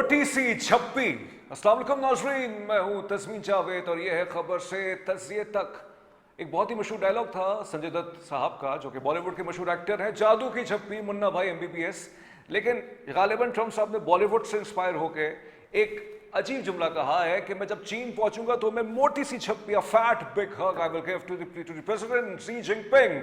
मोटी सी झप्पी। अस्सलाम वालेकुम नाज़रीन, मैं हूं तस्मीन जावेद और यह है खबर से तजिए तक। एक बहुत ही मशहूर डायलॉग था संजय दत्त साहब का, जो कि बॉलीवुड के मशहूर एक्टर हैं, जादू की झप्पी मुन्ना भाई MBBS। लेकिन गालिबन ट्रम्प साहब ने बॉलीवुड से इंस्पायर होकर एक अजीब जुमला कहा है कि मैं जब चीन पहुंचूंगा तो मैं मोटी सी झप्पी, a fat big hug I will give to the president Xi Jinping.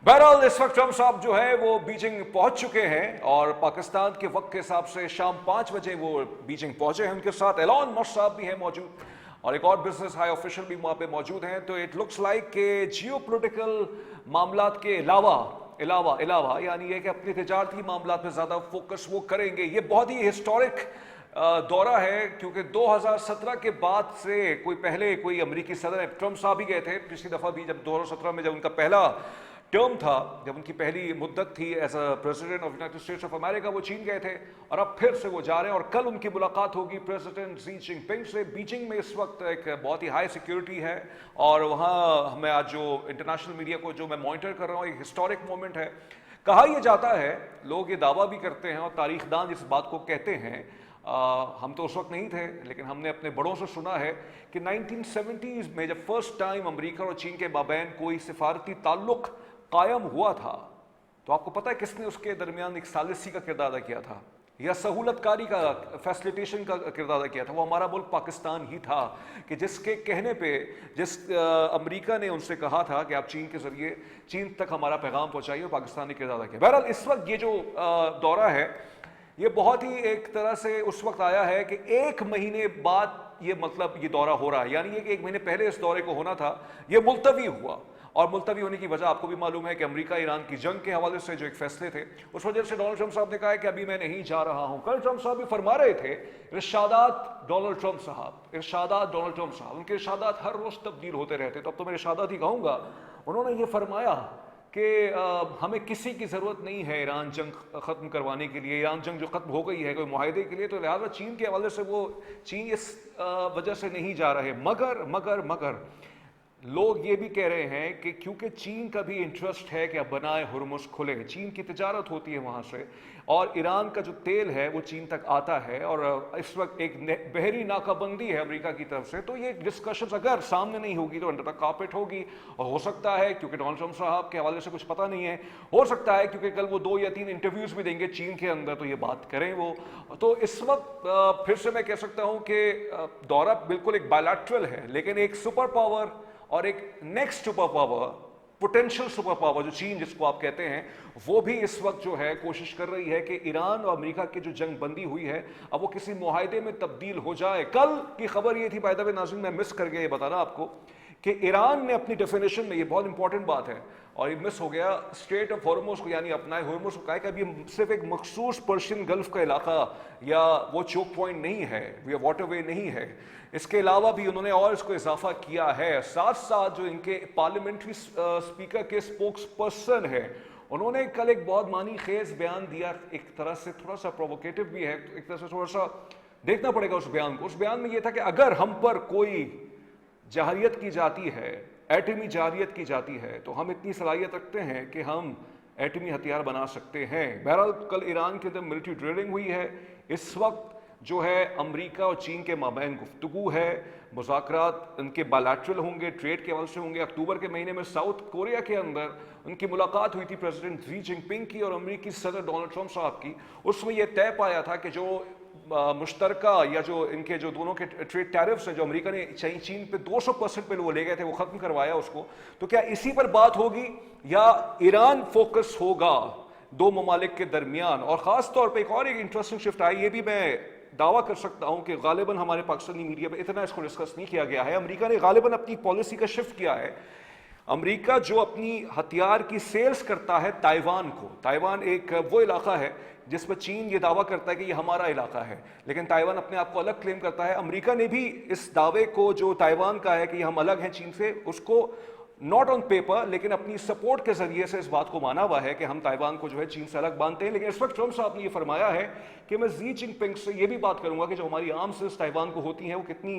बहरहाल इस वक्त ट्रम्प साहब जो है वो बीजिंग पहुंच चुके हैं और पाकिस्तान के वक्त के हिसाब से शाम 5 बजे वो बीजिंग पहुंचे हैं। उनके साथ एलन मस्क साहब भी हैं मौजूद और एक और बिजनेस हाई ऑफिशियल भी वहां पे मौजूद हैं। तो इट लुक्स लाइक के जियोपॉलिटिकल मामलात के अलावा यानी ये कि अपने तिजारती मामलात में ज्यादा फोकस वो करेंगे। ये बहुत ही हिस्टोरिक दौरा है क्योंकि 2017 के बाद से कोई अमेरिकी सदर, ट्रम्प साहब ही गए थे पिछली दफा भी, जब 2017 में जब उनका पहला टर्म था, जब उनकी पहली मुद्दत थी as a president of United States of America, वो चीन गए थे और अब फिर से वो जा रहे हैं और कल उनकी मुलाकात होगी प्रेसिडेंट शी जिनपिंग से। बीजिंग में इस वक्त एक बहुत ही हाई सिक्योरिटी है और वहाँ हमें आज जो इंटरनेशनल मीडिया को जो मैं मॉनिटर कर रहा हूँ, एक हिस्टोरिक मोमेंट है। कहा यह जाता है, लोग ये दावा भी करते हैं और तारीखदान इस बात को कहते हैं, हम तो उस वक्त नहीं थे लेकिन हमने अपने बड़ों से सुना है कि 1970s में जब फर्स्ट टाइम अमेरिका और चीन के माबैन कोई सिफारती ताल्लुक कायम हुआ था, तो आपको पता है किसने उसके दरमियान एक सालिसी का किरदार अदा किया था या सहूलतकारी का, फैसिलिटेशन का किरदार अदा किया था? वो हमारा मुल्क पाकिस्तान ही था कि जिसके कहने पे अमेरिका ने उनसे कहा था कि आप चीन के जरिए चीन तक हमारा पैगाम पहुंचाइए, पाकिस्तान ने किरदार अदा किया। बहरहाल इस वक्त ये जो दौरा है ये बहुत ही एक तरह से उस वक्त आया है कि 1 महीने बाद ये दौरा हो रहा है, यानी कि 1 महीने पहले इस दौरे को होना था, ये मुलतवी हुआ। और मुलतवी होने की वजह आपको भी मालूम है कि अमेरिका ईरान की जंग के हवाले से जो एक फैसले थे, उस वजह से डोनाल्ड ट्रम्प साहब ने कहा है कि अभी मैं नहीं जा रहा हूं। कल ट्रम्प साहब भी फरमा रहे थे, इरशादात डोनाल्ड ट्रम्प साहब, उनके इरशादात हर रोज तब्दील होते रहते, तो अब तो मैं इरशादात ही कहूंगा। उन्होंने ये फरमाया कि हमें किसी की ज़रूरत नहीं है ईरान जंग ख़त्म करवाने के लिए, ईरान जंग जो ख़त्म हो गई है कोई मुआहदे के लिए, तो लिहाजा चीन के हवाले से वो चीन इस वजह से नहीं जा रहे। मगर लोग ये भी कह रहे हैं कि क्योंकि चीन का भी इंटरेस्ट है कि अब बनाए हुर्मुज़ खुले, चीन की तिजारत होती है वहाँ से और ईरान का जो तेल है वो चीन तक आता है और इस वक्त एक बहरी नाकाबंदी है अमेरिका की तरफ से, तो ये डिस्कशंस अगर सामने नहीं होगी तो अंडर द कार्पेट होगी। और हो सकता है क्योंकि डोनाल्ड ट्रम्प साहब के हवाले से कुछ पता नहीं है, हो सकता है क्योंकि कल वो 2 या 3 इंटरव्यूज़ भी देंगे चीन के अंदर, तो ये बात करें वो। तो इस वक्त फिर से मैं कह सकता हूँ कि दौरा बिल्कुल एक बायलैटरल है, लेकिन एक सुपर पावर और एक next super power, potential super power जो चीन जिसको आप कहते हैं, वो भी इस वक्त जो है कोशिश कर रही है कि ईरान और अमेरिका की जो जंग बंदी हुई है अब वो किसी मुआहदे में तब्दील हो जाए। कल की खबर ये थी, बाय द वे नाज़रीन मैं मिस कर गया ये बताना आपको, कि ईरान ने अपनी डेफिनेशन में, ये बहुत इंपॉर्टेंट बात है और ये मिस हो गया, स्ट्रेट ऑफ हॉर्मुज़ को यानी अपना हॉर्मुज़ को कहा कि अब ये सिर्फ एक मखसूस पर्शियन गल्फ का इलाका या वो चोक पॉइंट नहीं है, ये वाटरवे नहीं है, इसके अलावा भी उन्होंने और इसको इजाफा किया है। साथ साथ जो इनके पार्लियामेंट्री स्पीकर के स्पोक्स पर्सन है, उन्होंने कल एक बहुत मानी खेज बयान दिया, एक तरह से थोड़ा सा प्रोवोकेटिव भी है, एक तरह से थोड़ा सा देखना पड़ेगा उस बयान को। उस बयान में यह था कि अगर हम पर कोई जहरियत की जाती है, एटमी जहरियत की जाती है, तो हम इतनी सलाहियत रखते हैं कि हम एटमी हथियार बना सकते हैं। बहरहाल कल ईरान के अंदर मिलिट्री ड्रिलिंग हुई है। इस वक्त जो है अमेरिका और चीन के माबैन गुफ्तगू है, मुज़ाकरात उनके बायलैटरल होंगे, ट्रेड के हवाले से होंगे। अक्टूबर के महीने में साउथ कोरिया के अंदर उनकी मुलाकात हुई थी प्रेसिडेंट शी जिनपिंग की और अमेरिकी सदर डोनाल्ड ट्रम्प साहब की। उसमें यह तय पाया था कि जो मुश्तरका या जो इनके जो दोनों के ट्रेड टैरिफ्स हैं जो अमेरिका ने चीन पे 200% पे वो ले गए थे, वो ख़त्म करवाया उसको। तो क्या इसी पर बात होगी या ईरान फोकस होगा 2 ममालिक के दरमियान? और ख़ास तौर पर एक और एक इंटरेस्टिंग शिफ्ट आई, ये भी मैं दावा कर सकता हूं कि गालिबन हमारे पाकिस्तानी मीडिया में इतना इसको डिस्कस नहीं किया गया है। अमेरिका ने गालिबन अपनी पॉलिसी का शिफ्ट किया है। अमेरिका जो अपनी हथियार की सेल्स करता है ताइवान को, ताइवान एक वो इलाका है जिसमें चीन ये दावा करता है कि ये हमारा इलाका है, लेकिन ताइवान अपने आप को अलग क्लेम करता है। अमेरिका ने भी इस दावे को जो ताइवान का है कि हम अलग हैं चीन से, उसको नॉट ऑन पेपर लेकिन अपनी सपोर्ट के जरिए से इस बात को माना हुआ है कि हम ताइवान को जो है चीन से अलग मानते हैं। लेकिन इस वक्त ट्रम्प साहब ने ये फरमाया है कि मैं शी जिनपिंग से ये भी बात करूंगा कि जो हमारी आर्म सेल्स ताइवान को होती हैं वो कितनी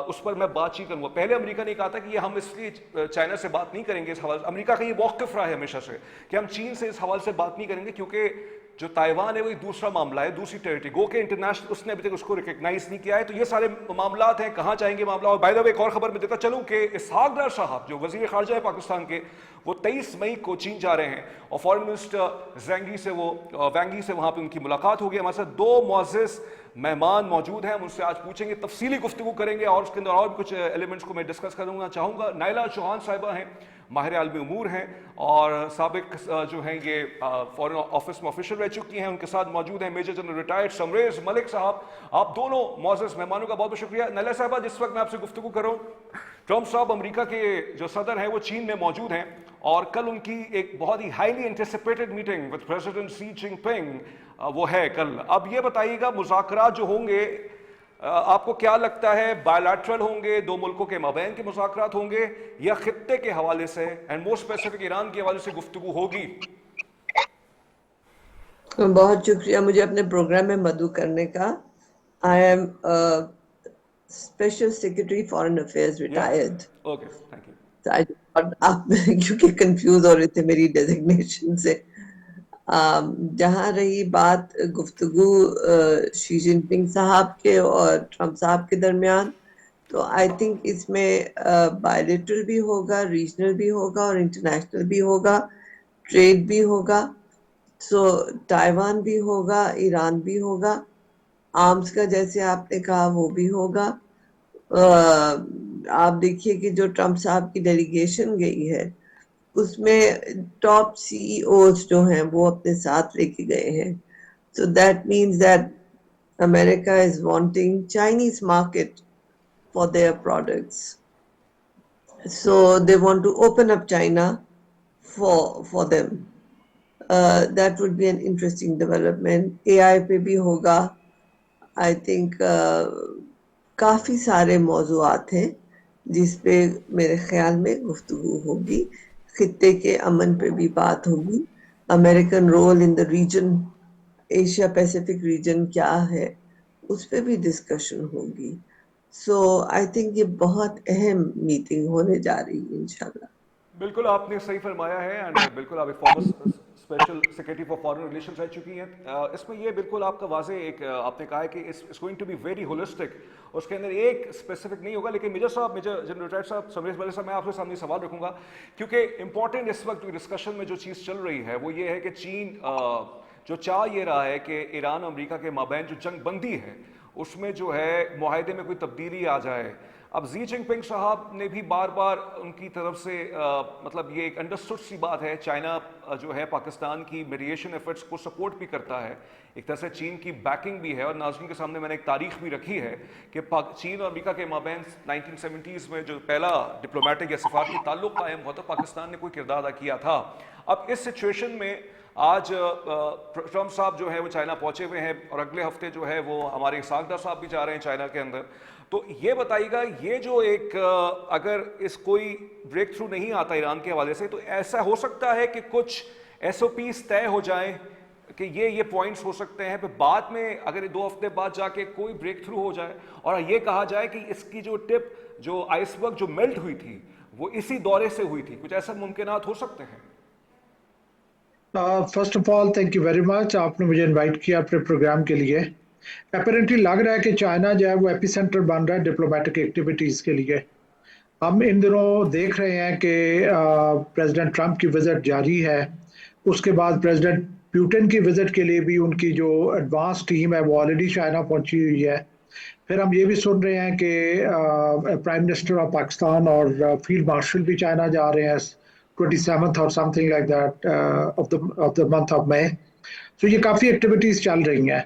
उस पर मैं बातचीत करूंगा। पहले अमेरिका ने कहा था कि ये हम इसलिए चाइना से बात नहीं करेंगे इस हवाले से, अमेरिका का ये मौक़िफ़ रहा है हमेशा से कि हम चीन से इस हवाले से बात नहीं करेंगे क्योंकि जो ताइवान है वही दूसरा मामला है, दूसरी टेरिटरी, गो के इंटरनेशनल उसने अभी तक उसको रिकग्नाइज नहीं किया है। तो ये सारे मामलात हैं, कहाँ जाएंगे मामला। और बाय द वे एक और खबर मैं देता चलूँ कि इसहाक डार साहब जो वजीर खारजा है पाकिस्तान के, वो 23 मई को चीन जा रहे हैं और फॉरेन मिनिस्टर वैंगी से वहाँ पे उनकी मुलाकात होगी। हमारे साथ दो मुअज़्ज़िज़ मेहमान मौजूद हैं, हम उनसे आज पूछेंगे, तफसीली गुफ्तगू करेंगे और उसके अंदर और भी कुछ एलिमेंट्स को मैं डिस्कस करूँगा चाहूँगा। नाइला चौहान साहिबा हैं, माहिर आलमी उमूर हैं और साबिक जो हैं ये फॉरेन ऑफिस में ऑफिशियल रह चुकी हैं। उनके साथ मौजूद हैं मेजर जनरल रिटायर्ड समरेज मलिक साहब। आप दोनों मुअज़्ज़िज़ मेहमानों का बहुत बहुत शुक्रिया। नाइला साहिबा, जिस वक्त मैं आपसे गुफ्तगू कर रहा हूँ, ट्रम्प साहब अमेरिका के जो सदर हैं वो चीन में मौजूद हैं और कल उनकी एक बहुत ही highly anticipated meeting with president Xi Jinping वो है कल। अब ये बताइएगा, मुज़ाकरात जो होंगे आपको क्या लगता है, बायलैटरल होंगे, दो मुल्कों के माबैन के मुज़ाकरात होंगे या खित्ते के हवाले से एंड मोर स्पेसिफिक ईरान के हवाले से गुफ्तगू होगी? बहुत शुक्रिया मुझे अपने प्रोग्राम में मदऊ करने का। I am special secretary foreign affairs retired. Okay, thank you. आप क्योंकि कंफ्यूज हो रहे थे मेरी डेजिग्नेशन से। जहाँ रही बात गुफ्तगू शी जिनपिंग साहब के और ट्रम्प साहब के दरमियान, तो आई थिंक इसमें बायलेटरल भी होगा, रीजनल भी होगा और इंटरनेशनल भी होगा, ट्रेड भी होगा। सो ताइवान भी होगा, ईरान भी होगा, आर्म्स का जैसे आपने कहा वो भी होगा। आप देखिए कि जो ट्रम्प साहब की डेलीगेशन गई है उसमें टॉप सीईओज जो हैं वो अपने साथ लेके गए हैं। So that means that America is wanting Chinese market for their products, so they want to open up China for them. That would be an interesting development. AI पे भी होगा। आई थिंक काफ़ी सारे मौज़ूआत हैं जिस पे मेरे ख्याल में गुफ्तगू होगी। खित्ते के अमन पे भी बात होगी, American role in the region, Asia Pacific region क्या है उस पे भी डिस्कशन होगी। सो आई थिंक ये बहुत अहम मीटिंग होने जा रही है इंशाल्लाह। बिल्कुल आपने सही फरमाया है एंड बिल्कुल आप एक farmer special secretary for foreign relations रह चुकी हैं। इसमें ये बिल्कुल आपका वाजे एक आपने कहा है कि it's going to be very holistic, उसके अंदर एक स्पेसिफिक नहीं होगा। लेकिन मेजर जनरल रिटायर्ड साहब समरेश मलिक साहब, मैं आपके सामने सवाल रखूंगा क्योंकि इंपॉर्टेंट इस वक्त डिस्कशन में जो चीज़ चल रही है वो ये है कि चीन जो चाह ये रहा है कि ईरान और अमेरिका के माबैन जो जंग बंदी है उसमें जो है मुआहदे में कोई तब्दीली आ जाए। अब जी जिनपिंग साहब ने भी बार बार उनकी तरफ से मतलब ये एक अंडरस्टूड सी बात है, चाइना जो है पाकिस्तान की मीडिएशन एफर्ट्स को सपोर्ट भी करता है, एक तरह से चीन की बैकिंग भी है। और नाज़रीन के सामने मैंने एक तारीख भी रखी है कि चीन और अमेरिका के माबैन 1970s में जो पहला डिप्लोमेटिक या सफारती ताल्लुक कायम हुआ था, पाकिस्तान ने कोई किरदार अदा किया था। अब इस सिचुएशन में आज ट्रम्प साहब जो है वो चाइना पहुंचे हुए हैं और अगले हफ्ते जो है वो हमारे सागदार साहब भी जा रहे हैं चाइना के अंदर। तो ये बताइएगा, ये जो एक अगर इस कोई ब्रेक थ्रू नहीं आता ईरान के हवाले से, तो ऐसा हो सकता है कि कुछ SOPs तय हो जाएं कि ये पॉइंट्स हो सकते हैं, फिर बाद में अगर 2 हफ्ते बाद जाके कोई ब्रेक थ्रू हो जाए और ये कहा जाए कि इसकी जो टिप जो आइसबर्ग जो मेल्ट हुई थी वो इसी दौरे से हुई थी, कुछ ऐसा मुमकिनात हो सकते हैं? First of all thank you very much, आपने मुझे इनवाइट किया अपने प्रोग्राम के लिए। अपेरेंटली लग रहा है कि चाइना जो है वो एपिसेंटर बन रहा है डिप्लोमेटिक एक्टिविटीज़ के लिए। हम इन दिनों देख रहे हैं कि प्रेसिडेंट ट्रंप की विज़िट जारी है, उसके बाद प्रेसिडेंट पुतिन की विज़िट के लिए भी उनकी जो एडवांस टीम है वो ऑलरेडी चाइना पहुंची हुई है। फिर हम ये भी सुन रहे हैं कि प्राइम मिनिस्टर ऑफ पाकिस्तान और फील्ड मार्शल भी चाइना जा रहे हैं 27th और something like that of the month of May. तो ये काफ़ी एक्टिविटीज़ चल रही हैं।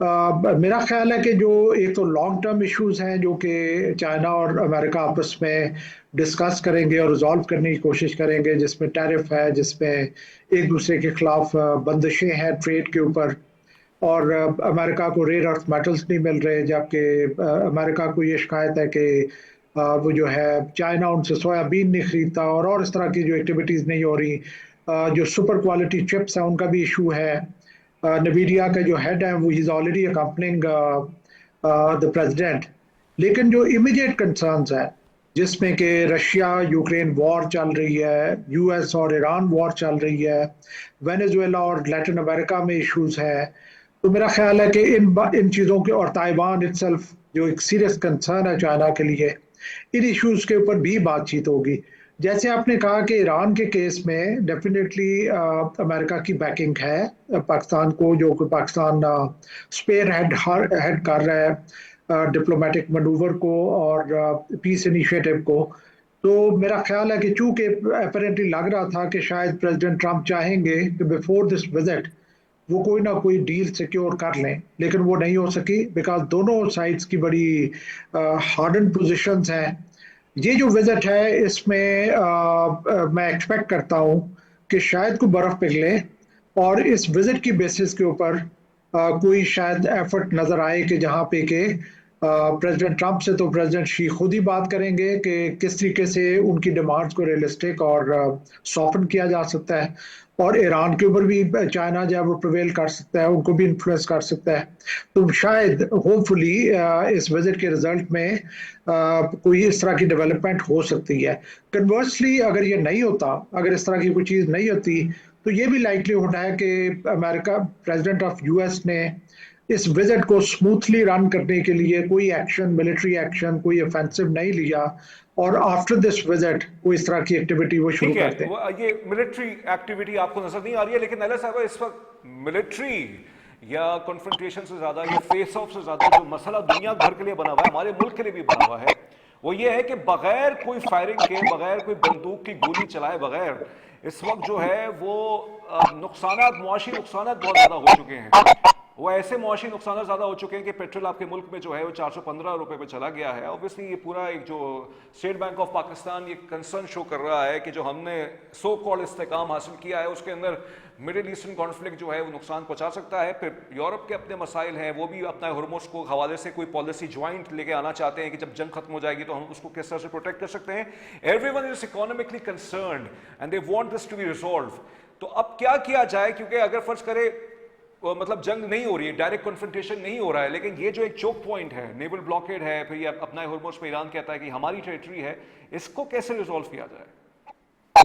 मेरा ख्याल है कि जो एक तो लॉन्ग टर्म इश्यूज हैं जो कि चाइना और अमेरिका आपस में डिस्कस करेंगे और रिजॉल्व करने की कोशिश करेंगे, जिसमें टैरिफ है, जिसमें एक दूसरे के खिलाफ बंदिशें हैं ट्रेड के ऊपर, और अमेरिका को रेयर अर्थ मेटल्स नहीं मिल रहे, जबकि अमेरिका को ये शिकायत है कि वो जो है चाइना उनसे सोयाबीन नहीं खरीदता, और इस तरह की जो एक्टिविटीज़ नहीं हो रही। जो सुपर क्वालिटी चिप्स हैं उनका भी इशू है। नवीडिया का जो हेड है वो is already accompanying the president. लेकिन जो इमीडिएट कंसर्न्स है जिसमें कि रशिया यूक्रेन वॉर चल रही है, यूएस और ईरान वॉर चल रही है, वेनेजुएला और लैटिन अमेरिका में इश्यूज है। तो मेरा ख्याल है कि इन चीज़ों के, और ताइवान इटसेल्फ जो एक सीरियस कंसर्न है चाइना के लिए, इन इश्यूज के ऊपर भी बातचीत होगी। जैसे आपने कहा कि ईरान के केस में डेफिनेटली अमेरिका की बैकिंग है पाकिस्तान को, जो कि पाकिस्तान स्पेयर हेड कर रहा है डिप्लोमेटिक मनूवर को और पीस इनिशिएटिव को। तो मेरा ख्याल है कि चूंकि अपेरेंटली लग रहा था कि शायद प्रेसिडेंट ट्रंप चाहेंगे कि बिफोर दिस विजिट वो कोई ना कोई डील सिक्योर कर लें, लेकिन वो नहीं हो सकी बिकॉज दोनों साइड्स की बड़ी हार्डन पोजीशंस हैं। ये जो विजिट है इसमें मैं एक्सपेक्ट करता हूँ कि शायद कोई बर्फ पिघले और इस विजिट की बेसिस के ऊपर कोई शायद एफर्ट नजर आए कि जहाँ पे कि प्रेसिडेंट ट्रंप से तो प्रेसिडेंट शी खुद ही बात करेंगे कि किस तरीके से उनकी डिमांड्स को रियलिस्टिक और सॉफ्टन किया जा सकता है, और ईरान के ऊपर भी चाइना जो है वो प्रिवेल कर सकता है, उनको भी इन्फ्लुएंस कर सकता है। तो शायद होपफुली इस विजिट के रिजल्ट में कोई इस तरह की डेवलपमेंट हो सकती है। कन्वर्सली अगर ये नहीं होता, अगर इस तरह की कोई चीज़ नहीं होती, तो ये भी लाइकलीहुड है कि अमेरिका प्रेसिडेंट ऑफ यूएस ने इस विजिट को स्मूथली रन करने के लिए कोई एक्शन, मिलिट्री एक्शन, कोई ऑफेंसिव नहीं लिया, और आफ्टर दिस विजिट कोई इस तरह की एक्टिविटी वो शुरू ठीक है, करते हैं। ये मिलिट्री एक्टिविटी आपको नजर नहीं आ रही है, लेकिन नैला साहब इस वक्त मिलिट्री या कॉन्फ्रंटेशन से ज्यादा या फेस ऑफ से ज्यादा जो मसला दुनिया भर के लिए बना हुआ है, हमारे मुल्क के लिए भी बना हुआ है, वो ये है कि बगैर कोई फायरिंग के, बगैर कोई बंदूक की गोली चलाए बगैर इस वक्त जो है वो नुकसानात, मुआशी नुकसानात बहुत ज्यादा हो चुके हैं। वो ऐसे मुआशी नुकसान ज्यादा हो चुके हैं कि पेट्रोल आपके मुल्क में जो है वो 415 रुपए पे चला गया है। ऑब्वियसली ये पूरा एक जो स्टेट बैंक ऑफ पाकिस्तान ये कंसर्न शो कर रहा है कि जो हमने सो कॉल्ड इस्तेकाम हासिल किया है उसके अंदर मिडिल ईस्टर्न कॉन्फ्लिक्ट जो है वो नुकसान पहुंचा सकता है। फिर यूरोप के अपने मसाइल हैं, वो भी अपना हुर्मुज़ को हवाले से कोई पॉलिसी ज्वाइंट लेके आना चाहते हैं कि जब जंग खत्म हो जाएगी तो हम उसको किस तरह से प्रोटेक्ट कर सकते हैं। Everyone is economically concerned and they want this to be resolve. तो अब क्या किया जाए, क्योंकि अगर फर्ज करे मतलब जंग नहीं हो रही है, डायरेक्ट कन्फ्रंटेशन नहीं हो रहा है, लेकिन ये जो एक चोक पॉइंट है, नेवल ब्लॉकेड है, फिर ये अपना हुर्मुज़ पे ईरान कहता है कि हमारी टेरिटरी है, इसको कैसे रिजॉल्व किया जाए?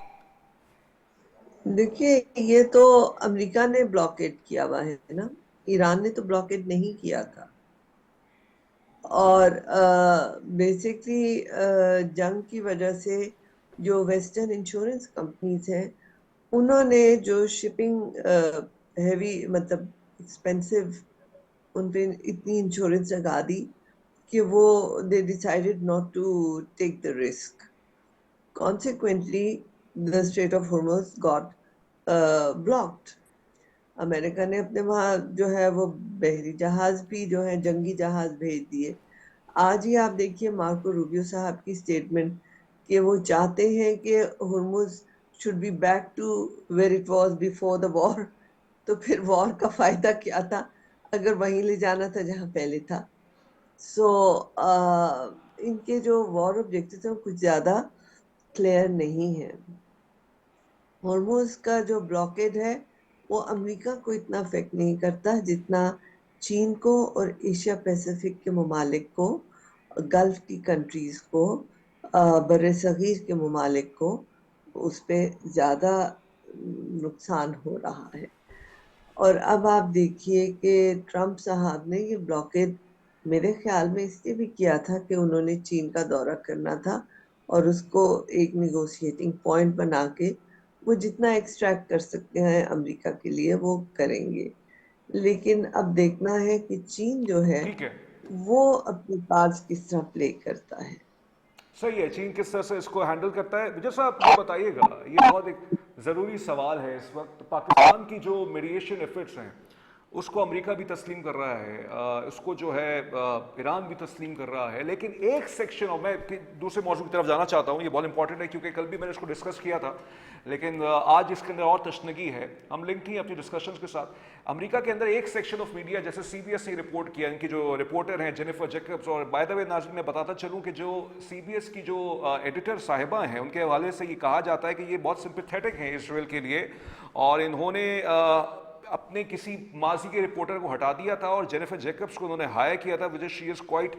देखिए, ये तो अमेरिका ने ब्लॉकेड किया हुआ है ना, ईरान ने तो ब्लॉकेड नहीं किया था। और बेसिकली जंग की वजह से जो वेस्टर्न इंश्योरेंस कंपनीज हैं उन्होंने जो शिपिंग हैवी मतलब एक्सपेंसिव उन पे इतनी इंश्योरेंस लगा दी कि वो they decided not to take the risk. Consequently the strait of Hormuz got blocked. America ने अपने वहाँ जो है वो बहरी जहाज भी जो है जंगी जहाज भेज दिए। आज ही आप देखिए मार्को रूबियो साहब की स्टेटमेंट कि वो चाहते हैं कि Hormuz should be back to where it was before the war. तो फिर वॉर का फायदा क्या था अगर वहीं ले जाना था जहां पहले था। सो इनके जो वॉर ऑब्जेक्टिव्स हैं कुछ ज्यादा क्लियर नहीं है। हॉर्मुज़ का जो ब्लॉकेड है वो अमेरिका को इतना अफेक्ट नहीं करता जितना चीन को और एशिया पैसिफिक के ममालिक को, गल्फ की कंट्रीज को, बर्रसगीर के ममालिक को उस पर ज़्यादा नुकसान हो रहा है। और अब आप देखिए कि ट्रंप साहब ने ये ब्लॉकेड मेरे ख्याल में इसलिए भी किया था कि उन्होंने चीन का दौरा करना था और उसको एक निगोशिएटिंग पॉइंट बना के वो जितना एक्सट्रैक्ट कर सकते हैं अमेरिका के लिए वो करेंगे। लेकिन अब देखना है कि चीन जो है ठीक है, वो अपनी कार्ड्स किस तरह प्ले करता है। सही है, चीन किस तरह से इसको हैंडल करता है। विजय साहब ये बताइएगा, ये बहुत एक ज़रूरी सवाल है इस वक्त, पाकिस्तान की जो मीडिएशन एफर्ट्स हैं उसको अमेरिका भी तस्लीम कर रहा है, उसको जो है ईरान भी तस्लीम कर रहा है, लेकिन एक सेक्शन, और मैं दूसरे मौजू की तरफ जाना चाहता हूँ, ये बहुत इंपॉर्टेंट है क्योंकि कल भी मैंने इसको डिस्कस किया था, लेकिन आज इसके अंदर और तशनगी है, हम लिंक थी अपनी डिस्कशंस के साथ। अमेरिका के अंदर एक सेक्शन ऑफ मीडिया, जैसे CBS ने रिपोर्ट किया, इनकी जो रिपोर्टर हैं जेनिफर जैकब्स, और बाय द वे नाज़रीन मैं बताता चलूँ कि जो CBS की जो एडिटर साहिबा हैं उनके हवाले से ये कहा जाता है कि ये बहुत सिंपैथेटिक हैं इसराइल के लिए, और इन्होंने अपने किसी माजी के रिपोर्टर को हटा दिया था और जेनिफर जैकब्स को उन्होंने हायर किया था, which she is quite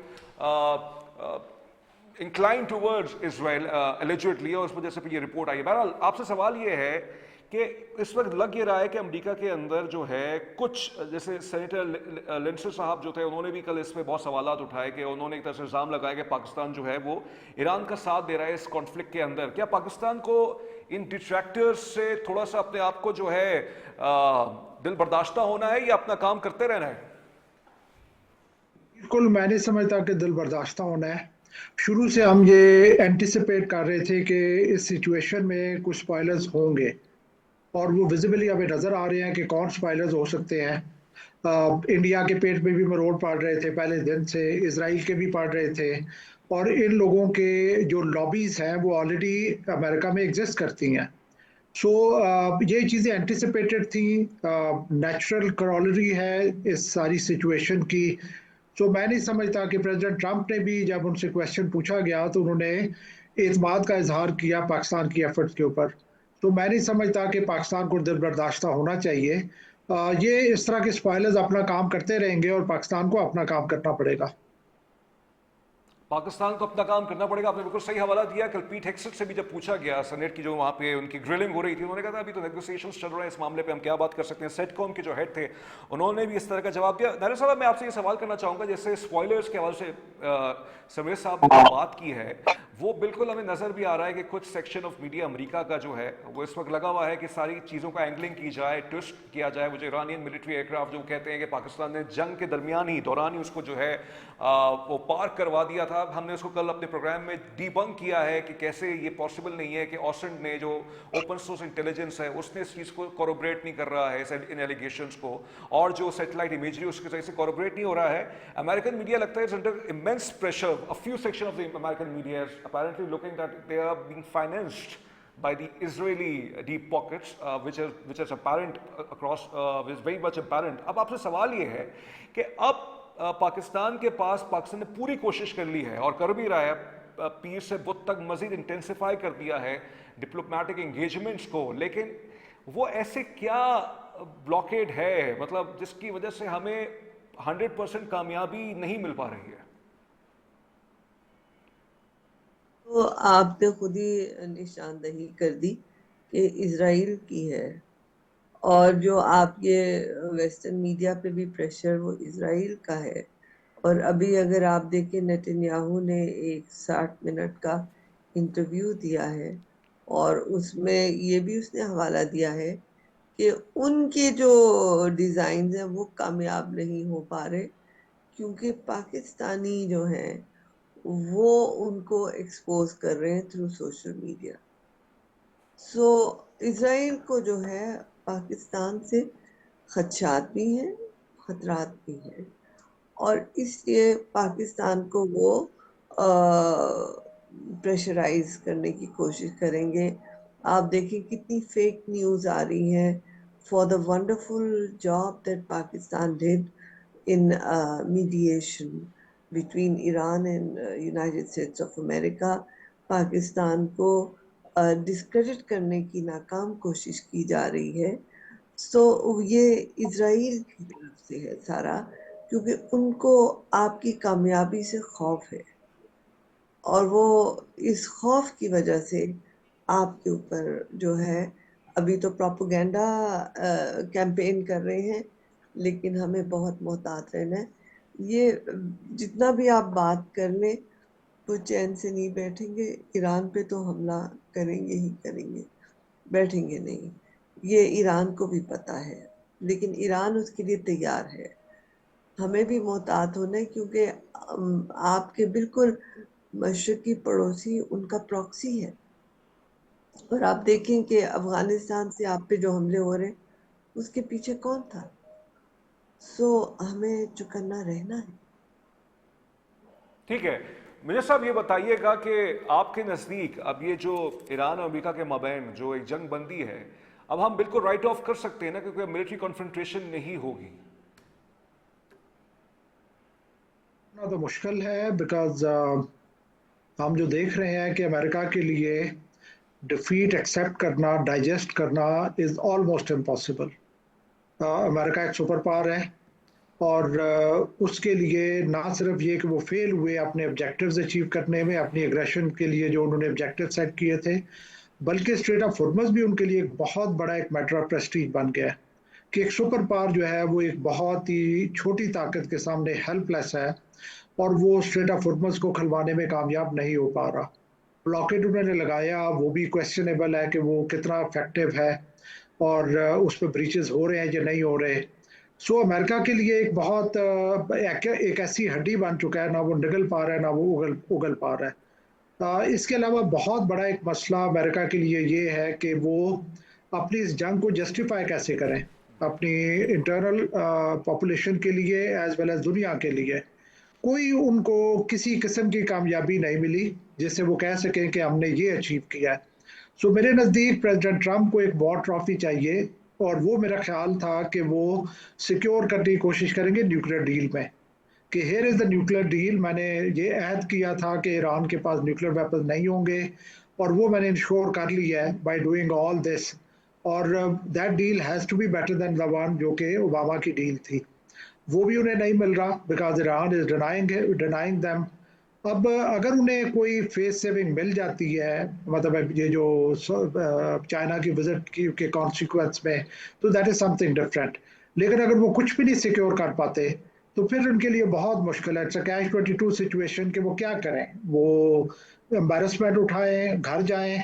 incline towards Israel allegedly, और उस वजह से ये रिपोर्ट आई है। बहरहाल आपसे सवाल ये है कि इस वक्त लग ये रहा है कि अमेरिका के अंदर जो है कुछ, जैसे सेनेटर लिंडसे साहब जो थे उन्होंने भी कल इस पर बहुत सवाल उठाए कि उन्होंने एक तरह से इल्ज़ाम लगाया कि पाकिस्तान जो है वो ईरान का साथ दे रहा है इस कॉन्फ्लिक्ट के अंदर। क्या पाकिस्तान को इन डिट्रैक्टर्स से थोड़ा सा अपने आप को जो है दिल बर्दाश्ता होना है या अपना काम करते रहना है? बिल्कुल, मैं नहीं समझता कि दिल बर्दाश्ता होना है। शुरू से हम ये एंटिसिपेट कर रहे थे कि इस सिचुएशन में कुछ स्पॉयलर्स होंगे, और वो विजिबली हमें नज़र आ रहे हैं कि कौन स्पॉयलर्स हो सकते हैं। इंडिया के पेट में भी मरोड़ पड़ रहे थे पहले दिन से, इसराइल के भी पड़ रहे थे, और इन लोगों के जो लॉबीज़ हैं वो ऑलरेडी अमेरिका में एग्जिस्ट करती हैं। सो ये चीज़ें एंटिसिपेटेड थी, नेचुरल करोलरी है इस सारी सिचुएशन की। सो मैं नहीं समझता कि प्रेसिडेंट ट्रंप ने भी, जब उनसे क्वेश्चन पूछा गया तो उन्होंने एतमाद का इजहार किया पाकिस्तान की एफर्ट्स के ऊपर। तो मैं नहीं समझता कि पाकिस्तान को दिल बर्दाश्ता होना चाहिए। ये इस तरह के स्पॉयलर्स अपना काम करते रहेंगे और पाकिस्तान को अपना काम करना पड़ेगा। पाकिस्तान को अपना काम करना पड़ेगा, आपने बिल्कुल सही हवाला दिया। कल पीट हेक्सेट से भी जब पूछा गया सेनेट की जो वहाँ पे उनकी ग्रिलिंग हो रही थी, उन्होंने कहा था अभी तो नेगोशिएशंस चल रहे हैं इस मामले पे, हम क्या बात कर सकते हैं। सेटकॉम के जो हेड थे उन्होंने भी इस तरह का जवाब दिया। नारे साहब, मैं आपसे ये सवाल करना चाहूँगा, जैसे स्पॉयलर्स के हवाले से समीर साहब ने बात की है, वो बिल्कुल हमें नज़र भी आ रहा है कि कुछ सेक्शन ऑफ मीडिया अमेरिका का जो है वो इस वक्त लगा हुआ है कि सारी चीज़ों का एंगलिंग की जाए, ट्विस्ट किया जाए। वो जो ईरानियन मिलिट्री एयरक्राफ्ट जो कहते हैं कि पाकिस्तान ने जंग के दौरान ही उसको जो है वो पार्क करवा दिया था। हमने उसको कल अपने प्रोग्राम में डीबंक किया है कि कैसे ये पॉसिबल नहीं है कि ऑसेंट ने, जो ओपन सोर्स इंटेलिजेंस है, उसने इस चीज़ को कोरोबरेट नहीं कर रहा है इन एलिगेशंस को, और जो सैटेलाइट इमेजरी उसकी वजह से कोरोबरेट नहीं हो रहा है। अमेरिकन मीडिया लगता है is under immense pressure. A few section of the American media apparently looking that they are being financed by the Israeli deep pockets, which is apparent across, is very much apparent. अब आपसे सवाल ये है कि अब पाकिस्तान के पास, पाकिस्तान ने पूरी कोशिश कर ली है और कर भी रहा है, पीर से बुत तक मजीद इंटेंसिफाई कर दिया है डिप्लोमेटिक एंगेजमेंट्स को, लेकिन वो ऐसे क्या ब्लॉकेड है, मतलब जिसकी वजह से हमें 100% कामयाबी नहीं मिल पा रही है? तो आपने खुद ही निशानदही कर दी कि इजराइल की है, और जो आप ये वेस्टर्न मीडिया पे भी प्रेशर वो इजराइल का है। और अभी अगर आप देखें, नेतन्याहू ने एक 60 मिनट का इंटरव्यू दिया है, और उसमें ये भी उसने हवाला दिया है कि उनके जो डिज़ाइन हैं वो कामयाब नहीं हो पा रहे, क्योंकि पाकिस्तानी जो हैं वो उनको एक्सपोज कर रहे हैं थ्रू सोशल मीडिया। सो इजराइल को जो है पाकिस्तान से खदशात भी हैं, खतरात भी हैं, और इसलिए पाकिस्तान को वो प्रेशराइज करने की कोशिश करेंगे। आप देखिए कितनी फेक न्यूज़ आ रही है for the wonderful job that Pakistan did in mediation between Iran and United States of America। Pakistan को डिस्क्रेडिट करने की नाकाम कोशिश की जा रही है। सो ये इजराइल की तरफ से है सारा, क्योंकि उनको आपकी कामयाबी से खौफ है, और वो इस खौफ की वजह से आपके ऊपर जो है अभी तो प्रोपेगेंडा कैंपेन कर रहे हैं, लेकिन हमें बहुत मोहतात रहना है। ये जितना भी आप बात कर लें, वो चैन से नहीं बैठेंगे। ईरान पे तो हमला करेंगे ही करेंगे, बैठेंगे नहीं। ये ईरान को भी पता है, लेकिन ईरान उसके लिए तैयार है। हमें भी मोहतात होना है, क्योंकि आपके बिल्कुल मशरकी पड़ोसी उनका प्रॉक्सी है। और आप देखें कि अफगानिस्तान से आप पे जो हमले हो रहे हैं उसके पीछे कौन था। सो हमें चुकन्ना रहना है। ठीक है, मिर्जा साहब ये बताइएगा कि आपके नज़दीक अब ये जो ईरान और अमेरिका के माबैन जो एक जंग बंदी है, अब हम बिल्कुल राइट ऑफ कर सकते हैं ना, क्योंकि मिलिट्री कॉन्फ्रंटेशन नहीं होगी? तो मुश्किल है, बिकॉज हम जो देख रहे हैं कि अमेरिका के लिए डिफीट एक्सेप्ट करना, डाइजेस्ट करना इज ऑलमोस्ट इम्पॉसिबल। अमेरिका एक सुपर पावर है, اور اس کے لیے نہ صرف یہ کہ وہ فیل ہوئے اپنے آبجیکٹیوز اچیو کرنے میں، اپنی اگریشن کے لیے جو انہوں نے آبجیکٹیو سیٹ کیے تھے، بلکہ اسٹریٹ آف ہرمز بھی ان کے لیے ایک بہت بڑا ایک میٹر آف پریسٹیج بن گیا ہے کہ ایک سپر پاور جو ہے وہ ایک بہت ہی چھوٹی طاقت کے سامنے ہیلپ لیس ہے، اور وہ اسٹریٹ آف ہرمز کو کھلوانے میں کامیاب نہیں ہو پا رہا۔ بلاکیڈ انہوں نے لگایا، وہ بھی کویسچنیبل ہے کہ وہ کتنا افیکٹو ہے، اور اس پہ بریچز ہو رہے ہیں یا نہیں ہو رہے۔ سو امریکہ کے لیے ایک بہت ایک ایسی ہڈی بن چکا ہے، نہ وہ نگل پا رہا ہے نہ وہ اگل پا رہا ہے۔ اس کے علاوہ بہت بڑا ایک مسئلہ امریکہ کے لیے یہ ہے کہ وہ اپنی اس جنگ کو جسٹیفائی کیسے کریں، اپنی انٹرنل پاپولیشن کے لیے ایز ویل ایز دنیا کے لیے۔ کوئی ان کو کسی قسم کی کامیابی نہیں ملی جس سے وہ کہہ سکیں کہ ہم نے یہ اچیو کیا ہے۔ سو میرے نزدیک پریزیڈنٹ ٹرمپ کو ایک وار ٹرافی چاہیے، اور وہ میرا خیال تھا کہ وہ سیکیور کرنے کی کوشش کریں گے نیوکلیر ڈیل میں، کہ here is the nuclear deal, میں نے یہ عہد کیا تھا کہ ایران کے پاس نیوکلیر ویپن نہیں ہوں گے، اور وہ میں نے انشور کر لیا ہے بائی ڈوئنگ آل دس، اور that deal has to be better than the one جو کہ اوباما کی ڈیل تھی۔ وہ بھی انہیں نہیں مل رہا because Iran is denying them. اب اگر انہیں کوئی فیس سیونگ مل جاتی ہے، مطلب یہ جو چائنا کی وزٹ کے کانسیکوینس میں، تو that is some thing different. لیکن اگر وہ کچھ بھی نہیں سیکیور کر پاتے تو پھر ان کے لیے بہت مشکل ہے، کیش 22 سچویشن کہ وہ کیا کریں، وہ امبیرسمنٹ اٹھائیں، گھر جائیں،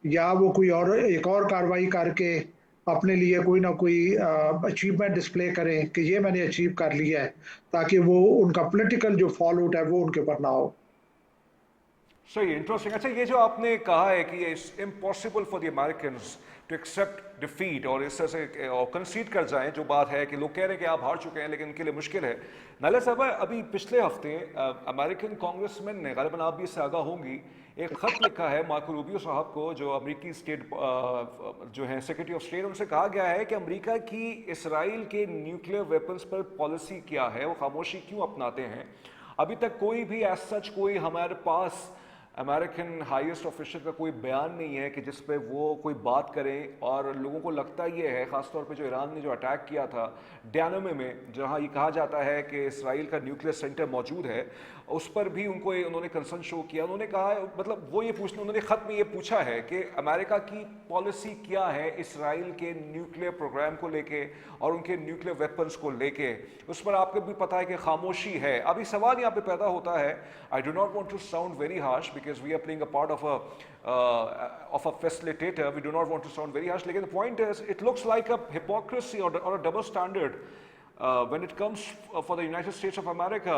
یا وہ کوئی اور ایک اور کاروائی کر کے اپنے لیے کوئی نہ کوئی اچیومنٹ ڈسپلے کریں کہ یہ میں نے اچیو کر لیا ہے، تاکہ وہ ان کا پولیٹیکل جو فال آؤٹ ہے وہ ان کے اوپر نہ ہو۔ صحیح، انٹرسٹنگ۔ اچھا، یہ جو آپ نے کہا ہے کہ it's impossible for the Americans to accept defeat, اور اس طرح سے کنسیڈ کر جائیں، جو بات ہے کہ لوگ کہہ رہے ہیں کہ آپ ہار چکے ہیں لیکن ان کے لیے مشکل ہے۔ نالیہ صاحبہ، ابھی پچھلے ہفتے امریکن کانگریس مین نے، غالباً آپ بھی اس سے آگاہ ہوں گی، ایک خط لکھا ہے مارکو روبیو صاحب کو، جو امریکی اسٹیٹ جو ہیں سیکرٹری آف اسٹیٹ، ان سے کہا گیا ہے کہ امریکہ کی اسرائیل کے نیوکلیر ویپنز پر پالیسی کیا ہے، وہ خاموشی کیوں اپناتے ہیں۔ ابھی تک کوئی بھی ایز سچ کوئی ہمارے پاس امریکن ہائیسٹ آفیشل کا کوئی بیان نہیں ہے کہ جس پہ وہ کوئی بات کریں، اور لوگوں کو لگتا یہ ہے، خاص طور پہ جو ایران نے جو اٹیک کیا تھا ڈینومے میں، جہاں یہ کہا جاتا ہے کہ اسرائیل کا نیوکلیر سینٹر موجود ہے، اس پر بھی انہوں نے کنسرن شو کیا۔ انہوں نے کہا، مطلب وہ یہ پوچھنا، انہوں نے خط میں یہ پوچھا ہے کہ امریکہ کی پالیسی کیا ہے اسرائیل کے نیوکلیر پروگرام کو لے کے اور ان کے نیوکلیر ویپنز کو لے کے۔ اس پر آپ کو بھی پتہ ہے کہ خاموشی ہے۔ ابھی سوال یہاں پہ پیدا ہوتا ہے، I do not want to sound very harsh because we are playing a part of a facilitator, we do not want to sound very harsh, lekin the point is it looks like a hypocrisy or a double standard when it comes for the United States of America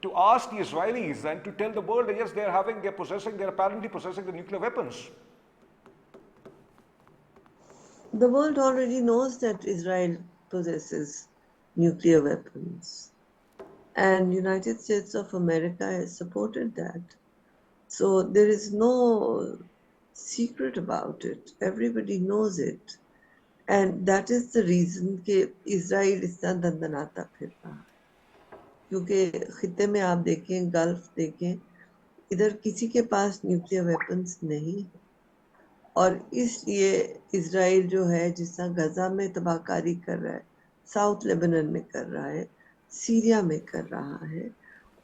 to ask the Israelis and to tell the world that yes, they're apparently possessing the nuclear weapons. The world already knows that Israel possesses nuclear weapons, and United States of America has supported that. So there is no secret about it. Everybody knows it. And that is the reason کہ اسرائیل اس طرح دندناتا پھر رہا ہے، کیونکہ خطے میں آپ دیکھیں، گلف دیکھیں، ادھر کسی کے پاس نیوکلیر ویپنز نہیں ہے، اور اس لیے اسرائیل جو ہے جس طرح غزہ میں تباہ کاری کر رہا ہے، ساؤتھ لیبنن میں کر رہا ہے، سیریا میں کر رہا ہے،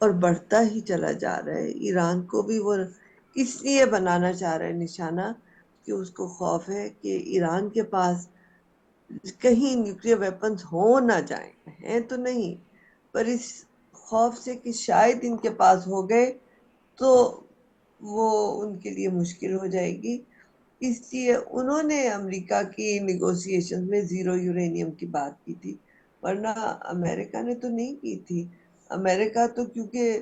اور بڑھتا ہی چلا جا رہا ہے۔ ایران کو بھی وہ اس لیے بنانا چاہ رہا ہے نشانہ کہ اس کو خوف ہے کہ ایران کے پاس کہیں نیوکلیر ویپنز ہو نہ جائیں، ہیں تو نہیں، پر اس خوف سے کہ شاید ان کے پاس ہو گئے تو وہ ان کے لیے مشکل ہو جائے گی۔ اس لیے انہوں نے امریکہ کی نیگوسیشن میں زیرو یورینیم کی بات کی تھی، ورنہ امریکہ نے تو نہیں کی تھی۔ امریکہ تو کیونکہ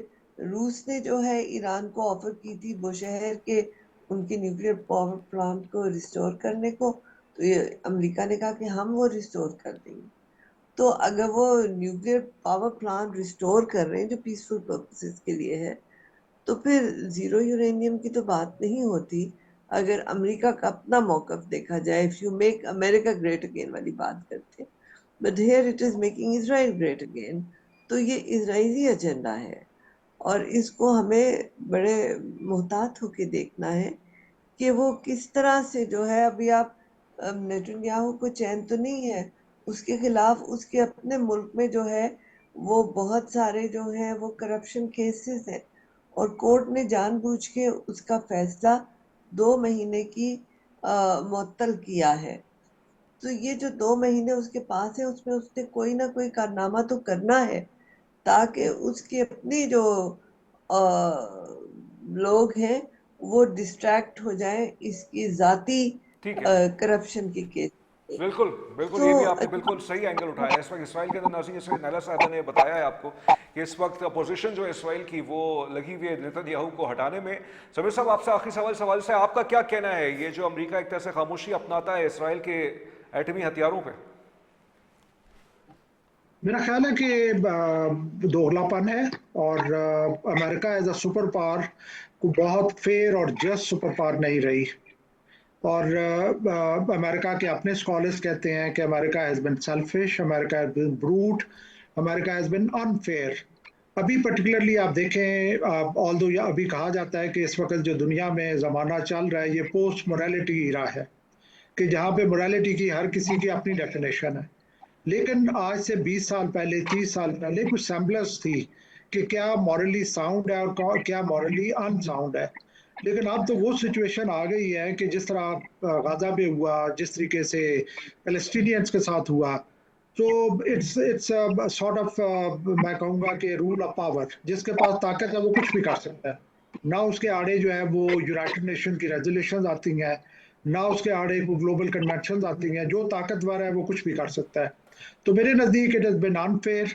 روس نے جو ہے ایران کو آفر کی تھی بوشہر کے ان کے نیوکلیر پاور پلانٹ کو ریسٹور کرنے کو، تو یہ امریکہ نے کہا کہ ہم وہ ریسٹور کر دیں گے۔ تو اگر وہ نیوکلیر پاور پلانٹ ریسٹور کر رہے ہیں جو پیسفل پرپسز کے لیے ہے، تو پھر زیرو یورینیم کی تو بات نہیں ہوتی۔ اگر امریکہ کا اپنا موقف دیکھا جائے، if you make America great again والی بات کرتے ہیں، but here it is making Israel great again، تو یہ اسرائیلی ایجنڈا ہے، اور اس کو ہمیں بڑے محتاط ہو کے دیکھنا ہے کہ وہ کس طرح سے جو ہے، ابھی آپ نیتن یاہو کو چین تو نہیں ہے، اس کے خلاف اس کے اپنے ملک میں جو ہے وہ بہت سارے جو ہیں وہ کرپشن کیسز ہیں، اور کورٹ نے جان بوجھ کے اس کا فیصلہ 2 مہینے کی معطل کیا ہے. تو یہ جو 2 مہینے اس کے پاس ہے، اس میں اس نے کوئی نہ کوئی کارنامہ تو کرنا ہے تاکہ اس کی اپنی جو لوگ ہیں وہ ڈسٹریکٹ ہو جائیں اس کی ذاتی ٹھیک ہے، کرپشن کے کیس. بالکل بالکل، تو یہ بھی آپ نے بالکل صحیح اینگل اٹھایا ہے. اس وقت اسرائیل کے اندر ناظرین، جیسے نیلا صاحبہ نے بتایا ہے آپ کو کہ اس وقت اپوزیشن جو ہے اسرائیل کی وہ لگی ہوئی ہے نیتن یاہو کو ہٹانے میں. سمیر صاحب، آپ سے آخری سوال سے آپ کا کیا کہنا ہے یہ جو امریکہ ایک طرح سے خاموشی اپناتا ہے اسرائیل کے ایٹمی ہتھیاروں پہ؟ میرا خیال ہے کہ دوغلاپن ہے، اور امریکہ ایز اے سپر پاور کو بہت فیئر اور جسٹ سپر پاور نہیں رہی. اور امریکہ کے اپنے اسکالرس کہتے ہیں کہ امریکہ ہیز بین سیلفش، امریکہ ہیز بین بروٹ، امریکہ ہیز بین انفیئر. ابھی پرٹیکولرلی آپ دیکھیں، آلدو ابھی کہا جاتا ہے کہ اس وقت جو دنیا میں زمانہ چل رہا ہے یہ پوسٹ مورالٹی ایرا ہے، کہ جہاں پہ مورالٹی کی ہر کسی کی اپنی ڈیفینیشن ہے. لیکن آج سے 20 سال پہلے، 30 سال پہلے کچھ سیمبلنس تھی کہ کیا مورلی ساؤنڈ ہے اور کیا مورلی ان ساؤنڈ ہے. لیکن اب تو وہ سچویشن آ گئی ہے کہ جس طرح غزہ پہ ہوا، جس طریقے سے فلسطینینز کے ساتھ ہوا، تو اٹس سارٹ آف، میں کہوں گا کہ رول آف پاور. جس کے پاس طاقت ہے وہ کچھ بھی کر سکتا ہے. نہ اس کے آڑے جو ہے وہ یونائٹڈ نیشن کی ریزولیشنز آتی ہیں، نہ اس کے آڑے کو گلوبل کنونشنز آتی ہیں. جو طاقتور ہے وہ کچھ بھی کر سکتا ہے. تو میرے نزدیک اٹ ہیز بین انفیئر.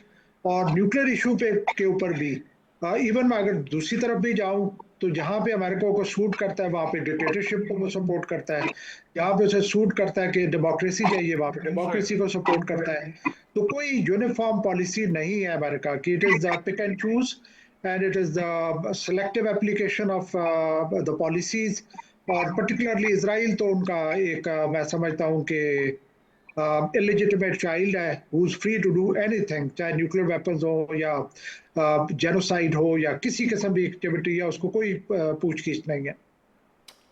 اور نیوکلیر ایشو کے اوپر بھی ایون میں اگر دوسری طرف بھی جاؤں تو جہاں پہ امریکہ کو سوٹ کرتا ہے وہاں پہ ڈکٹیٹرشپ کو وہ سپورٹ کرتا ہے، جہاں پہ اسے سوٹ کرتا ہے کہ ڈیموکریسی چاہیے وہاں پہ ڈیموکریسی کو سپورٹ کرتا ہے. تو کوئی یونیفارم پالیسی نہیں ہے امریکہ کی. It is the pick and choose, and it is the selective application of the policies. اور پرٹیکولرلی اسرائیل تو ان کا ایک میں سمجھتا ہوں کہ illegitimate child ہے who is free to do anything، چاہے نیوکلیر ویپنز ہو یا جینوسائڈ ہو یا کسی قسم کی ایکٹیویٹی ہے، اس کو کوئی پوچھ گچھ نہیں ہے.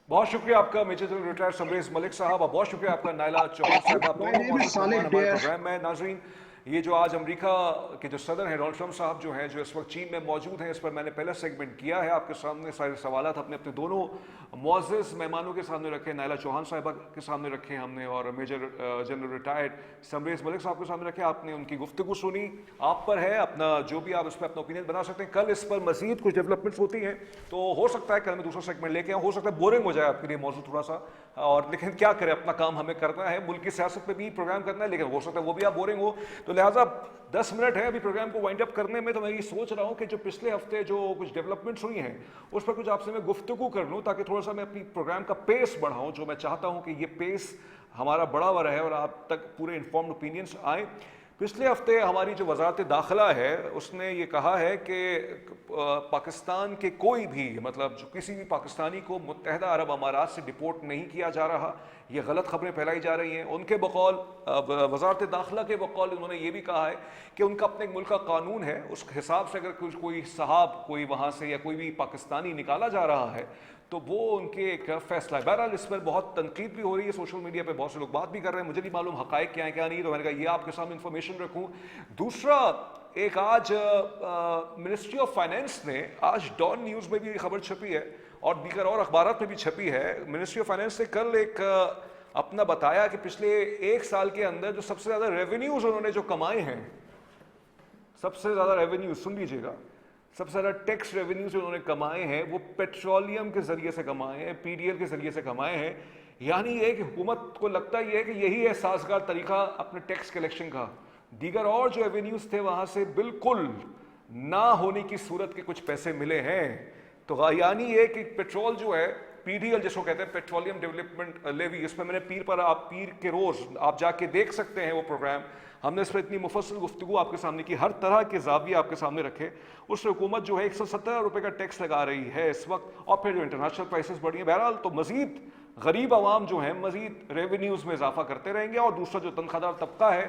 بہت شکریہ آپ کا میجر جنرل ریٹائر سمریز ملک صاحب، اور بہت شکریہ آپ کا نائلہ چوہان صاحب، آپ My دونوں name is معزز مہمان Saleh ہمارے Bear. پروگرام میں. ناظرین، یہ جو آج امریکہ کے جو صدر ہیں ڈونلڈ ٹرمپ صاحب جو ہیں، جو اس وقت چین میں موجود ہیں، اس پر میں نے پہلا سیگمنٹ کیا ہے. آپ کے سامنے سارے سوالات اپنے اپنے دونوں معزز مہمانوں کے سامنے رکھے. نائلہ چوہان صاحبہ کے سامنے رکھے ہم نے، اور میجر جنرل ریٹائرڈ سمریز ملک صاحب کے سامنے رکھے. آپ نے ان کی گفتگو سنی. آپ پر ہے اپنا جو بھی آپ اس پہ اپنا اوپینین بنا سکتے ہیں. کل اس پر مزید کچھ ڈیولپمنٹس ہوتی ہیں تو ہو سکتا ہے کل میں دوسرا سیگمنٹ لے کے آؤں. ہو سکتا ہے بورنگ ہو جائے آپ کے لیے موضوع تھوڑا سا، اور لیکن کیا کریں، اپنا کام ہمیں کرنا ہے. ملک کی سیاست پہ بھی پروگرام کرنا ہے، لیکن ہو سکتا ہے وہ بھی آپ بورنگ ہو. تو لہٰذا 10 منٹ ہے ابھی پروگرام کو وائنڈ اپ کرنے میں. تو میں یہ سوچ رہا ہوں کہ جو پچھلے ہفتے جو کچھ ڈیولپمنٹس ہوئی ہیں اس پر کچھ آپ سے میں گفتگو کر لوں، تاکہ تھوڑا سا میں اپنی پروگرام کا پیس بڑھاؤں. جو میں چاہتا ہوں کہ یہ پیس ہمارا بڑا ہوا رہے اور آپ تک پورے انفارمڈ اوپینینس آئیں. پچھلے ہفتے ہماری جو وزارت داخلہ ہے اس نے یہ کہا ہے کہ پاکستان کے کوئی بھی، مطلب جو کسی بھی پاکستانی کو متحدہ عرب امارات سے ڈپورٹ نہیں کیا جا رہا. یہ غلط خبریں پھیلائی جا رہی ہیں. ان کے بقول، وزارت داخلہ کے بقول، انہوں نے یہ بھی کہا ہے کہ ان کا اپنے ملک کا قانون ہے، اس حساب سے اگر کوئی صحاب کوئی وہاں سے یا کوئی بھی پاکستانی نکالا جا رہا ہے تو وہ ان کے ایک فیصلہ ہے. بہرحال اس پر بہت تنقید بھی ہو رہی ہے سوشل میڈیا پہ، بہت سے لوگ بات بھی کر رہے ہیں. مجھے نہیں معلوم حقائق کیا ہیں کیا نہیں، تو میں نے کہا یہ آپ کے سامنے انفارمیشن رکھوں. دوسرا، ایک آج منسٹری آف فائنینس نے، آج ڈان نیوز میں بھی یہ خبر چھپی ہے اور دیگر اور اخبارات میں بھی چھپی ہے، منسٹری آف فائنینس نے کل ایک اپنا بتایا کہ پچھلے 1 سال کے اندر جو سب سے زیادہ ریونیوز انہوں نے جو کمائے ہیں، سب سے زیادہ ریونیوز، سن لیجیے گا، سب سے زیادہ ٹیکس ریونیوز جو انہوں نے کمائے ہیں وہ پیٹرولیم کے ذریعے سے کمائے ہیں، پی ڈی ایل کے ذریعے سے کمائے ہیں. یعنی یہ کہ حکومت کو لگتا یہ ہے کہ یہی ہے سازگار طریقہ اپنے ٹیکس کلیکشن کا. دیگر اور جو ریونیوز تھے وہاں سے بالکل نہ ہونے کی صورت کے کچھ پیسے ملے ہیں. تو یعنی یہ کہ پیٹرول جو ہے، پی ڈی ایل جس کو کہتے ہیں پیٹرولیم ڈیولپمنٹ لیوی، اس پہ میں نے پیر کے روز آپ جا کے دیکھ سکتے ہیں وہ پروگرام. ہم نے اس پر اتنی مفصل گفتگو آپ کے سامنے کی، ہر طرح کے زاویے آپ کے سامنے رکھے. اس حکومت جو ہے 117 روپے کا ٹیکس لگا رہی ہے اس وقت، اور پھر جو انٹرنیشنل پرائسز بڑھی ہیں. بہرحال تو مزید غریب عوام جو ہیں مزید ریونیوز میں اضافہ کرتے رہیں گے. اور دوسرا جو تنخواہ دار طبقہ ہے،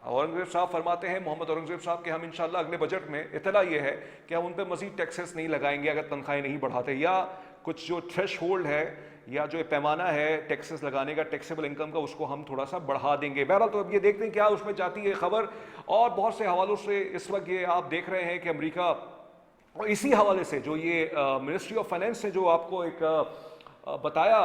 اورنگزیب صاحب فرماتے ہیں، محمد اورنگزیب صاحب، کہ ہم انشاءاللہ اگلے بجٹ میں، اطلاع یہ ہے کہ ہم ان پہ مزید ٹیکسز نہیں لگائیں گے اگر تنخواہیں نہیں بڑھاتے، یا کچھ جو تھریش ہولڈ ہے یا جو پیمانہ ہے ٹیکسز لگانے کا ٹیکسیبل انکم کا اس کو ہم تھوڑا سا بڑھا دیں گے. بہرحال تو اب یہ دیکھتے ہیں کیا اس میں جاتی ہے خبر. اور بہت سے حوالوں سے اس وقت یہ آپ دیکھ رہے ہیں کہ امریکہ اور اسی حوالے سے جو یہ منسٹری آف فائنینس نے جو آپ کو ایک بتایا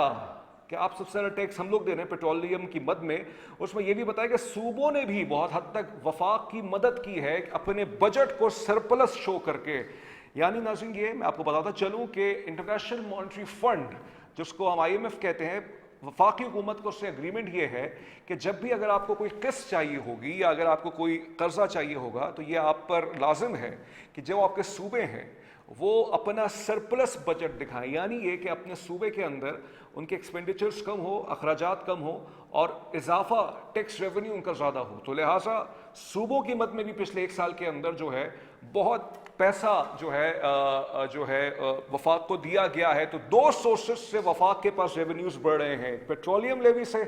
کہ آپ سب سے زیادہ ٹیکس ہم لوگ دے رہے ہیں پیٹرولیم کی مد میں, اس میں یہ بھی بتایا کہ صوبوں نے بھی بہت حد تک وفاق کی مدد کی ہے اپنے بجٹ کو سرپلس شو کر کے. یعنی ناظرین یہ میں آپ کو بتاتا چلوں کہ انٹرنیشنل مانیٹری فنڈ جس کو ہم IMF کہتے ہیں, وفاقی حکومت کو اس سے اگریمنٹ یہ ہے کہ جب بھی اگر آپ کو کوئی قسط چاہیے ہوگی یا اگر آپ کو کوئی قرضہ چاہیے ہوگا تو یہ آپ پر لازم ہے کہ جو آپ کے صوبے ہیں وہ اپنا سرپلس بجٹ دکھائیں. یعنی یہ کہ اپنے صوبے کے اندر ان کے ایکسپینڈیچرز کم ہو, اخراجات کم ہو اور اضافہ ٹیکس ریونیو ان کا زیادہ ہو. تو لہٰذا صوبوں کی مد میں بھی پچھلے ایک سال کے اندر جو ہے بہت پیسہ جو ہے وفاق کو دیا گیا ہے. تو دو سورسز سے وفاق کے پاس ریونیوز بڑھ رہے ہیں, پیٹرولیم لیوی سے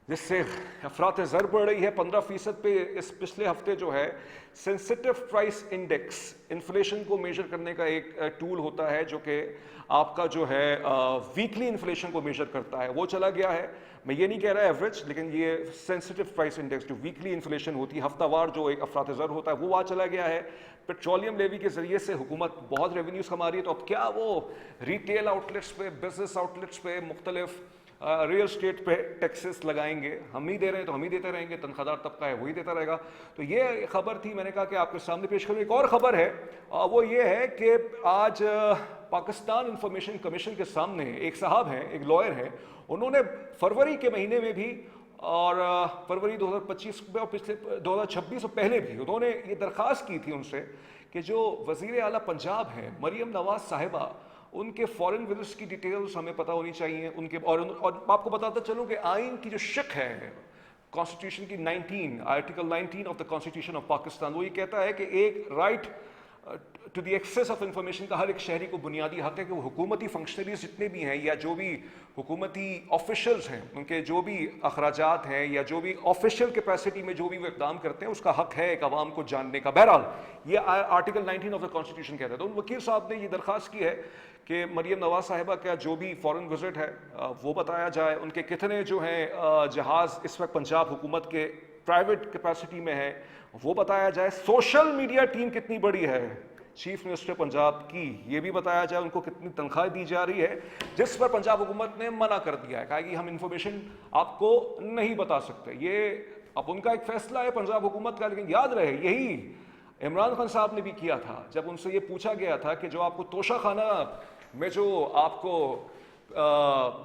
جس سے افراط زر بڑھ رہی ہے 15% پہ. اس پچھلے ہفتے جو ہے سینسٹیو پرائس انڈیکس انفلیشن کو میجر کرنے کا ایک ٹول ہوتا ہے جو کہ آپ کا جو ہے ویکلی انفلیشن کو میجر کرتا ہے, وہ چلا گیا ہے. میں یہ نہیں کہہ رہا ایوریج, لیکن یہ سینسٹیو پرائس انڈیکس جو ویکلی انفلیشن ہوتی ہے ہفتہ وار جو ایک افراط زر ہوتا ہے وہ وہاں چلا گیا ہے. پیٹرولیم لیوی کے ذریعے سے حکومت بہت ریونیوز کما رہی ہے. تو اب کیا وہ ریٹیل آؤٹ لیٹس پہ, بزنس آؤٹ لیٹس پہ, مختلف ریئل اسٹیٹ پہ ٹیکسز لگائیں گے؟ ہم ہی دے رہے ہیں تو ہم ہی دیتے رہیں گے, تنخواہ دار طبقہ ہے وہی دیتا رہے گا. تو یہ خبر تھی, میں نے کہا کہ آپ کے سامنے پیش کروں. ایک اور خبر ہے, وہ یہ ہے کہ آج پاکستان انفارمیشن کمیشن کے سامنے ایک صاحب ہیں, ایک لائر ہیں, انہوں نے فروری کے مہینے میں بھی اور فروری 2025 میں اور پچھلے 2026 سے پہلے بھی انہوں نے یہ درخواست کی تھی ان سے کہ جو وزیر اعلیٰ پنجاب ہیں مریم نواز صاحبہ, ان کے فارن وزٹس کی ڈیٹیلز ہمیں پتہ ہونی چاہیے ان کے. اور آپ کو بتاتا چلوں کہ آئین کی جو شق ہے کانسٹیٹیوشن کی 19 article 19 of the constitution of Pakistan, وہ یہ کہتا ہے کہ ایک right to the access of information کا ہر ایک شہری کو بنیادی حق ہے کہ وہ حکومتی فنکشنریز جتنے بھی ہیں یا جو بھی حکومتی آفیشلز ہیں ان کے جو بھی اخراجات ہیں یا جو بھی آفیشیل کیپیسٹی میں جو بھی وہ اقدام کرتے ہیں اس کا حق ہے ایک عوام کو جاننے کا. بہرحال یہ آرٹیکل 19 آف دا کانسٹیٹیوشن کہتا ہے. تو ان وکیل صاحب نے یہ درخواست کی ہے کہ مریم نواز صاحبہ کا جو بھی فارن وزٹ ہے وہ بتایا جائے, ان کے کتنے جو ہیں جہاز اس وقت پنجاب حکومت کے پرائیویٹ کیپیسٹی میں ہے وہ بتایا جائے, سوشل میڈیا ٹیم کتنی بڑی ہے چیف منسٹر پنجاب کی یہ بھی بتایا جائے, ان کو کتنی تنخواہ دی جا رہی ہے, جس پر پنجاب حکومت نے منع کر دیا ہے, کہا کہ ہم انفارمیشن آپ کو نہیں بتا سکتے. یہ اب ان کا ایک فیصلہ ہے پنجاب حکومت کا, لیکن یاد رہے یہی عمران خان صاحب نے بھی کیا تھا جب ان سے یہ پوچھا گیا تھا کہ جو آپ کو توشہ خانہ میں جو آپ کو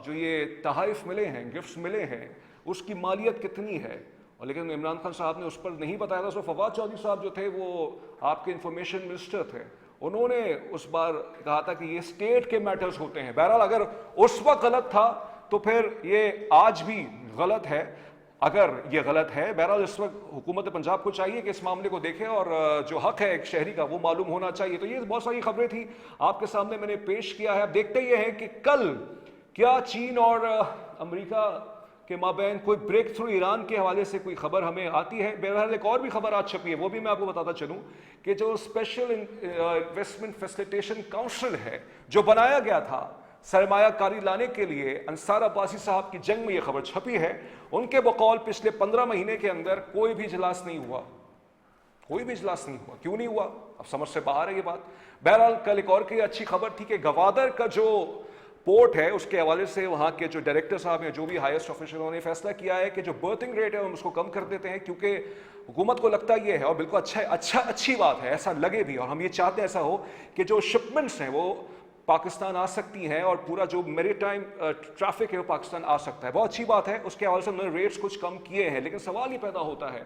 جو یہ تحائف ملے ہیں, گفٹس ملے ہیں, اس کی مالیت کتنی ہے, اور لیکن عمران خان صاحب نے اس پر نہیں بتایا تھا. فواد چودھری صاحب جو تھے وہ آپ کے انفارمیشن منسٹر تھے, انہوں نے اس بار کہا تھا کہ یہ اسٹیٹ کے میٹرز ہوتے ہیں. بہرحال اگر اس وقت غلط تھا تو پھر یہ آج بھی غلط ہے اگر یہ غلط ہے. بہرحال اس وقت حکومت پنجاب کو چاہیے کہ اس معاملے کو دیکھے اور جو حق ہے ایک شہری کا وہ معلوم ہونا چاہیے. تو یہ بہت ساری خبریں تھیں آپ کے سامنے میں نے پیش کیا ہے. اب دیکھتے یہ ہیں کہ کل کیا چین اور امریکہ کے مابین کوئی بریک تھرو ایران کے حوالے سے کوئی خبر ہمیں آتی ہے. بہرحال ایک اور بھی خبر آج چھپی ہے, وہ بھی میں آپ کو بتاتا چلوں کہ جو اسپیشل انویسٹمنٹ فیسیلیٹیشن کاؤنسل ہے جو بنایا گیا تھا سرمایہ کاری لانے کے لیے, انصار عباسی صاحب کی جنگ میں یہ خبر چھپی ہے, ان کے بقول پچھلے 15 مہینے کے اندر کوئی بھی اجلاس نہیں ہوا, کوئی بھی اجلاس نہیں ہوا. کیوں نہیں ہوا اب سمجھ سے باہر ہے یہ بات. بہرحال کل ایک اور کی اچھی خبر تھی کہ گوادر کا جو پورٹ ہے اس کے حوالے سے وہاں کے جو ڈائریکٹر صاحب ہیں جو بھی ہائیسٹ آفیشل انہوں نے فیصلہ کیا ہے کہ جو برتھنگ ریٹ ہے ہم اس کو کم کر دیتے ہیں, کیونکہ حکومت کو لگتا یہ ہے اور بالکل اچھی بات ہے, ایسا لگے بھی اور ہم یہ چاہتے ہیں ایسا ہو کہ جو شپمنٹس ہیں وہ پاکستان آ سکتی ہیں اور پورا جو میری ٹائم ٹریفک ہے وہ پاکستان آ سکتا ہے. بہت اچھی بات ہے, اس کے حوالے سے انہوں نے ریٹس کچھ کم کیے ہیں. لیکن سوال یہ پیدا ہوتا ہے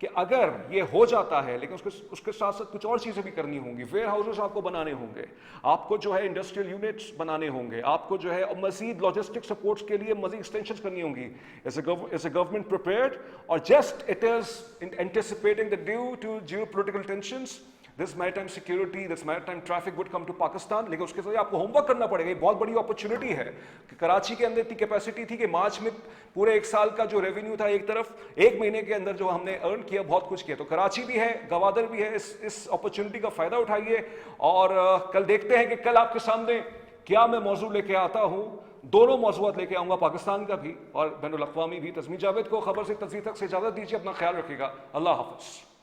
کہ اگر یہ ہو جاتا ہے لیکن اس کے ساتھ ساتھ کچھ اور چیزیں بھی کرنی ہوں گی. ویئر ہاؤسز آپ کو بنانے ہوں گے, آپ کو جو ہے انڈسٹریل یونٹس بنانے ہوں گے, آپ کو جو ہے مزید لاجسٹک سپورٹس کے لیے مزید ایکسٹینشنز کرنی ہوں گی. از اے گورنمنٹ پریپیئرڈ اور just it is anticipating the due to geopolitical tensions this maritime security, this maritime traffic would come to Pakistan. لیکن اس کے ساتھ آپ کو ہوم ورک کرنا پڑے گا. یہ بہت بڑی اپرچونٹی ہے کہ کراچی کے اندر اتنی کیپیسٹی تھی کہ مارچ میں پورے ایک سال کا جو ریونیو تھا ایک طرف, ایک مہینے کے اندر جو ہم نے ارن کیا بہت کچھ کیا. تو کراچی بھی ہے, گوادر بھی ہے, اس اپرچونٹی کا فائدہ اٹھائیے. اور کل دیکھتے ہیں کہ کل آپ کے سامنے کیا میں موضوع لے کے آتا ہوں. दोनों मौज़ूआत लेके आऊँगा, पाकिस्तान का भी और बैनुल अक़वामी भी। तस्मीन जावेद को खबर से तस्वीर तक से इजाज़त दीजिए, अपना ख्याल रखिएगा, अल्लाह हाफ़िज़।